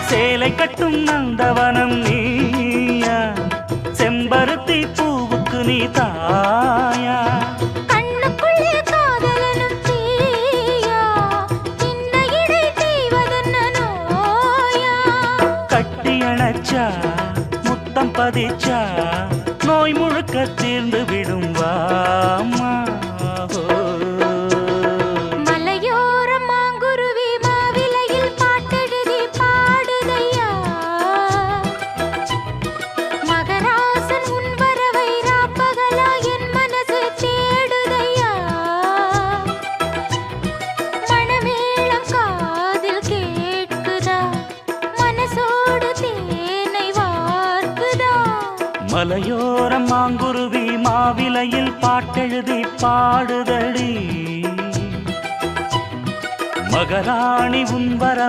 சேலை கட்டும் நந்தவனம் நீயா, செம்பருத்தி பூவுக்கு நீ தாயா. கண்ணுக்குள்ளே காதலனும் தீயா, சின்ன இடை செய்வதென்ன நோயா. கட்டி அணைச்சா முத்தம் பதிச்சா நோய் முழுக்க தீர்ந்து விடும் வாமா. மலையோரம் மாங்குருவி மாவிலையில் பாட்டெழுதி பாடுதையா, மகராசன் உன் வரவை ராப்பகலா என் மனசு தேடுதையா. மணமேளம் காதில் கேட்குதா, மனசோடு தேனை வார்க்குதா. மலையோரம் மாங்குருவி மாவிலையில் பாட்டெழுதி பாடுதடி, மகராணி உன் வரவை